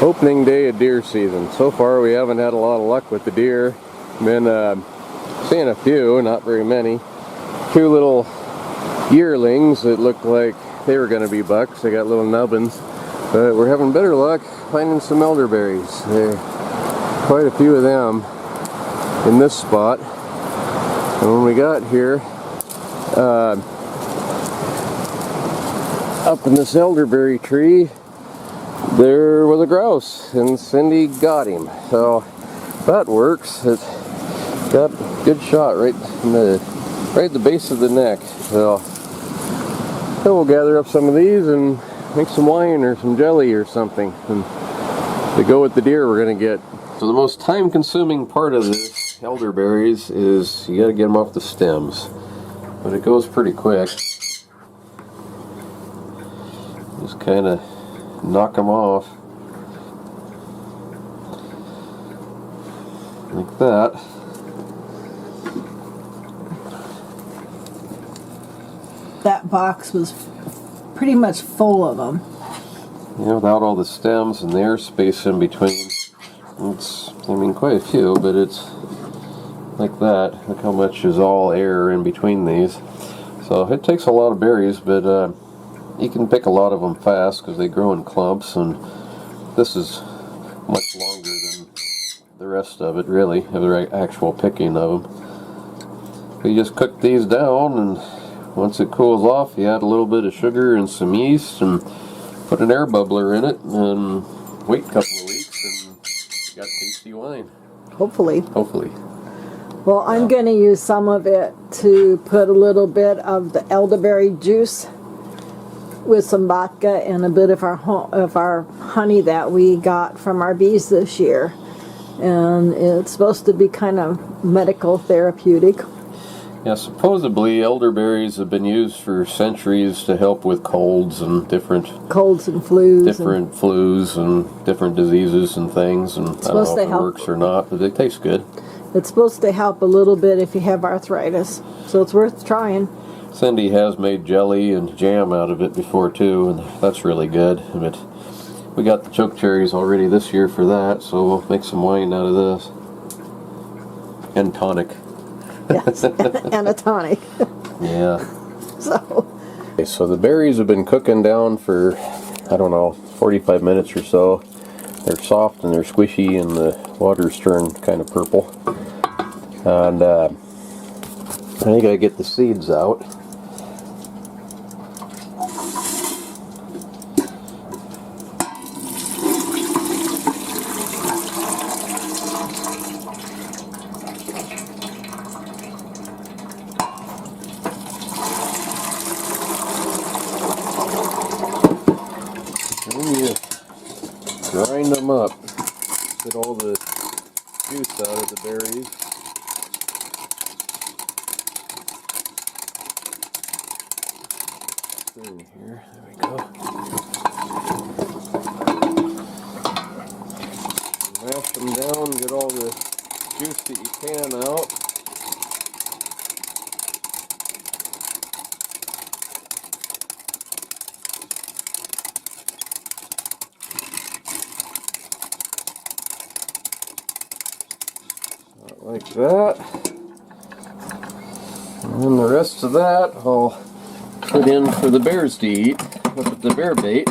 Opening day of deer season. So far we haven't had a lot of luck with the deer. Been seeing a few, not very many. Two little yearlings that looked like they were going to be bucks. They got little nubbins. But we're having better luck finding some elderberries. There are quite a few of them in this spot. And when we got here, up in this elderberry tree, there was a grouse, and Cindy got him. So that works. It got a good shot right at the base of the neck. So we'll gather up some of these and make some wine or some jelly or something. And to go with the deer we're going to get. So the most time-consuming part of this elderberries is you got to get them off the stems. But it goes pretty quick. Just kind of knock them off like that. That box was pretty much full of them. Yeah, without all the stems and the air space in between. It's, I mean, quite a few, but it's like that. Look how much is all air in between these. So it takes a lot of berries, but you can pick a lot of them fast because they grow in clumps, and this is much longer than the rest of it, really, of the actual picking of them. You just cook these down, and once it cools off, you add a little bit of sugar and some yeast, and put an air bubbler in it, and wait a couple of weeks, and you got tasty wine. Hopefully. Hopefully. Well, I'm going to use some of it to put a little bit of the elderberry juice with some vodka and a bit of our honey that we got from our bees this year. And it's supposed to be kind of medical therapeutic. Yeah, supposedly elderberries have been used for centuries to help with colds and different flus. Different flus and different diseases and things. And I don't know if it works or not, but they taste good. It's supposed to help a little bit if you have arthritis. So it's worth trying. Cindy has made jelly and jam out of it before too, and that's really good. But we got the choke cherries already this year for that, so we'll make some wine out of this. And tonic. Yes, and a tonic. Yeah. So the berries have been cooking down for, I don't know, 45 minutes or so. They're soft and they're squishy, and the water's turned kind of purple. And I think I get the seeds out. Then you grind them up, get all the juice out of the berries. In here, there we go. Mash them down, get all the juice that you can out. Like that. And then the rest of that I'll put in for the bears to eat with the bear bait.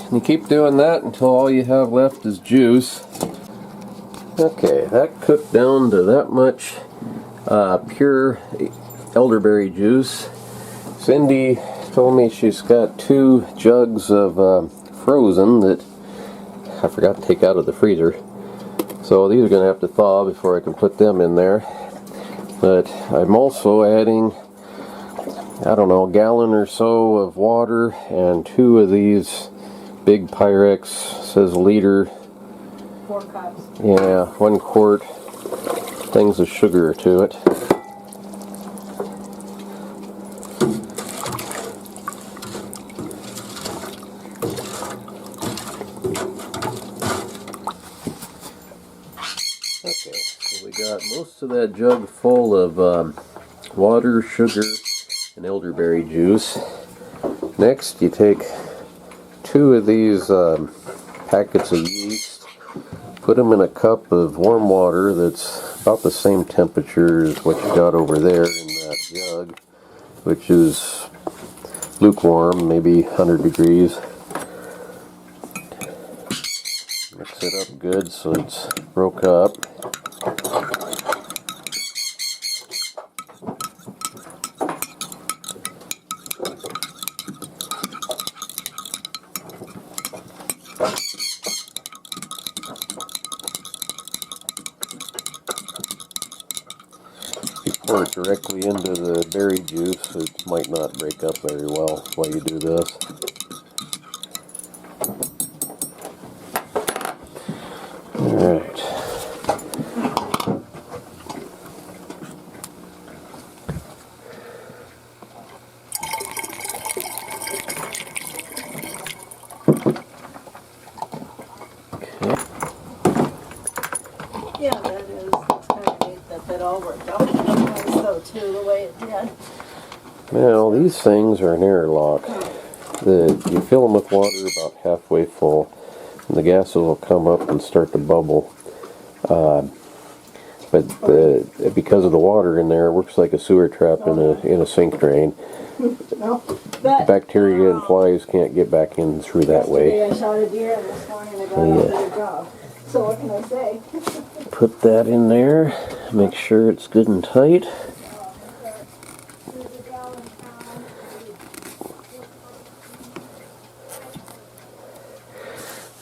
And you keep doing that until all you have left is juice. Okay, that cooked down to that much pure elderberry juice. Cindy told me she's got 2 jugs of frozen that I forgot to take out of the freezer. So these are going to have to thaw before I can put them in there. But I'm also adding, I don't know, a gallon or so of water and 2 of these big Pyrex, says liter. 4 cups. Yeah, 1 quart things of sugar to it. Okay, so we got most of that jug full of water, sugar, and elderberry juice. Next, you take 2 of these packets of yeast, put them in a cup of warm water that's about the same temperature as what you got over there in that jug, which is lukewarm, maybe 100 degrees. Mix it up good so it's broke up. Pour it directly into the berry juice. It might not break up very well while you do this. Alright. Yeah, that is kind of neat that that all worked out so too, the way it did. Well, these things are an airlock. You fill them with water about halfway full, and the gases will come up and start to bubble. But because of the water in there, it works like a sewer trap in a sink drain. No, but Bacteria and flies can't get back in through that way. I shot a deer and this morning I got out of the job. So what can I say? Put that in there. Make sure it's good and tight.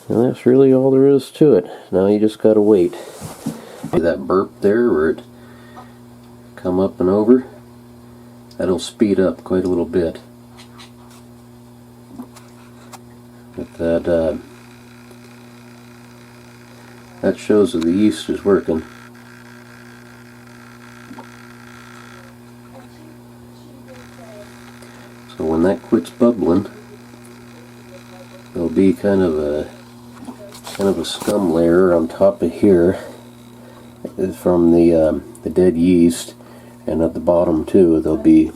And that's really all there is to it. Now you just gotta wait. See that burp there where it come up and over? That'll speed up quite a little bit. But that shows that the yeast is working. So when that quits bubbling, there'll be kind of a scum layer on top of here from the dead yeast, and at the bottom too there'll be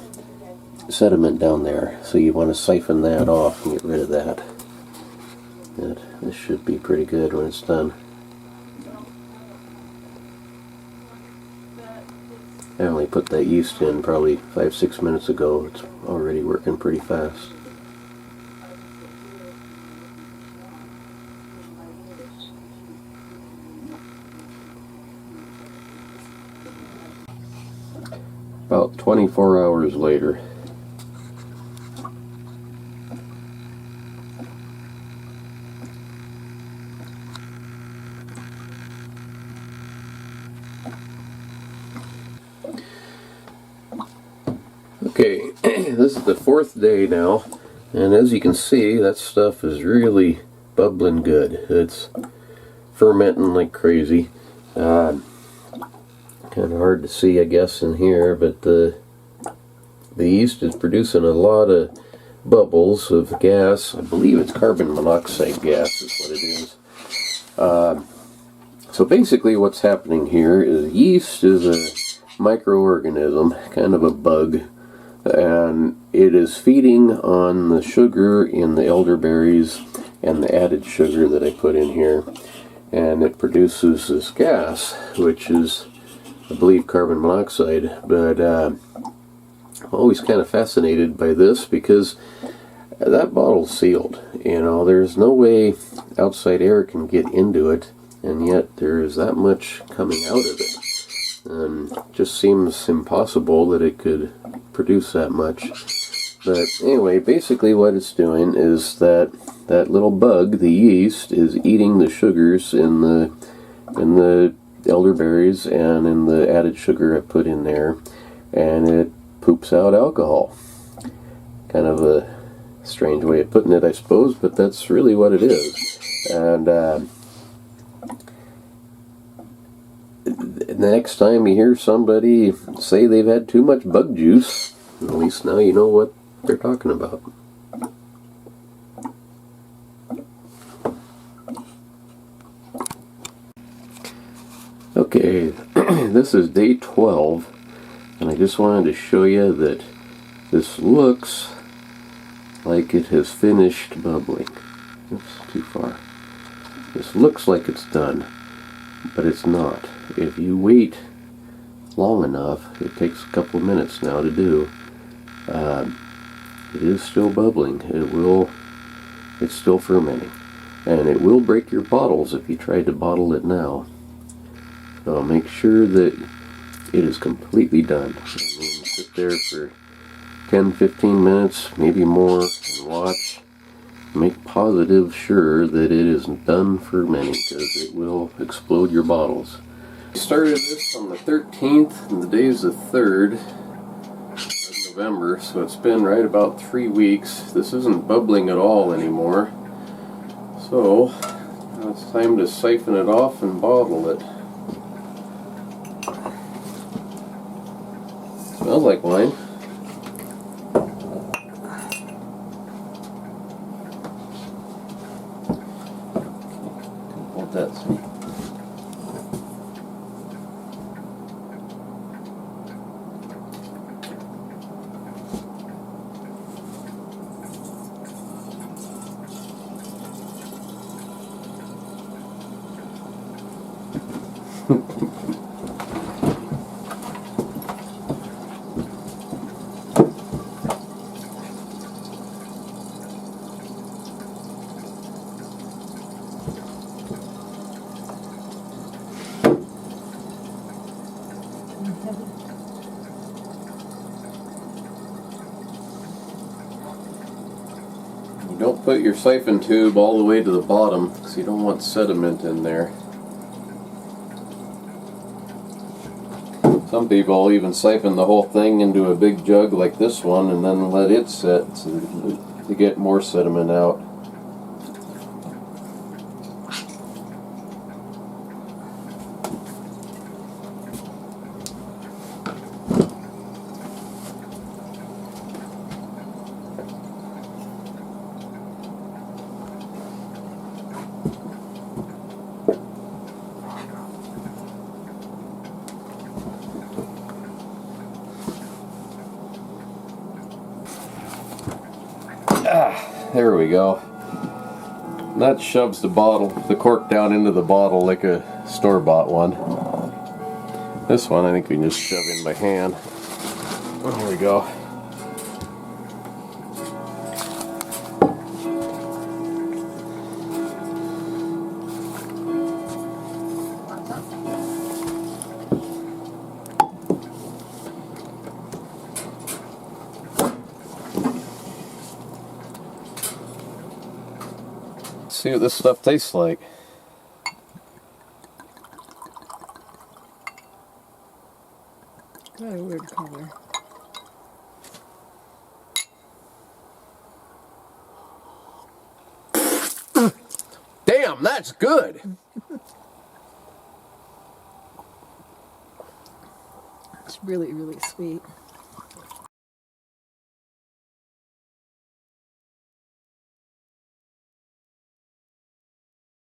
sediment down there. So you want to siphon that off and get rid of that. This should be pretty good when it's done. I only put that yeast in probably 5-6 minutes ago. It's already working pretty fast. About 24 hours later. Okay, this is the 4th day now, and as you can see, that stuff is really bubbling good. It's fermenting like crazy. Kind of hard to see, I guess, in here, but the yeast is producing a lot of bubbles of gas. I believe it's carbon monoxide gas is what it is. So basically what's happening here is yeast is a microorganism, kind of a bug, and it is feeding on the sugar in the elderberries and the added sugar that I put in here, and it produces this gas, which is, I believe, carbon monoxide. But I'm always kind of fascinated by this because that bottle's sealed. You know, there's no way outside air can get into it, and yet there's that much coming out of it. And it just seems impossible that it could produce that much. But anyway, basically what it's doing is that little bug, the yeast, is eating the sugars in the elderberries and in the added sugar I put in there, and it poops out alcohol. Kind of a strange way of putting it, I suppose, but that's really what it is. And the next time you hear somebody say they've had too much bug juice, at least now you know what they're talking about. Okay, this is day 12, and I just wanted to show you that this looks like it has finished bubbling. Oops, too far. This looks like it's done, but it's not. If you wait long enough, it takes a couple of minutes now to do, it is still bubbling. It's still fermenting. And it will break your bottles if you try to bottle it now. So make sure that it is completely done. I mean, sit there for 10-15 minutes, maybe more, and watch. Make positive sure that it is done fermenting, because it will explode your bottles. We started this on the 13th, and the day is the 3rd of November, so it's been right about 3 weeks. This isn't bubbling at all anymore. So, now it's time to siphon it off and bottle it. Smells like wine. Hold that. Don't put your siphon tube all the way to the bottom, because you don't want sediment in there. Some people even siphon the whole thing into a big jug like this one and then let it sit to get more sediment out. There we go. And that shoves the cork down into the bottle like a store-bought one. This one I think we can just shove in by hand. There we go. See what this stuff tastes like. Very weird color. Damn, that's good! It's really, really sweet.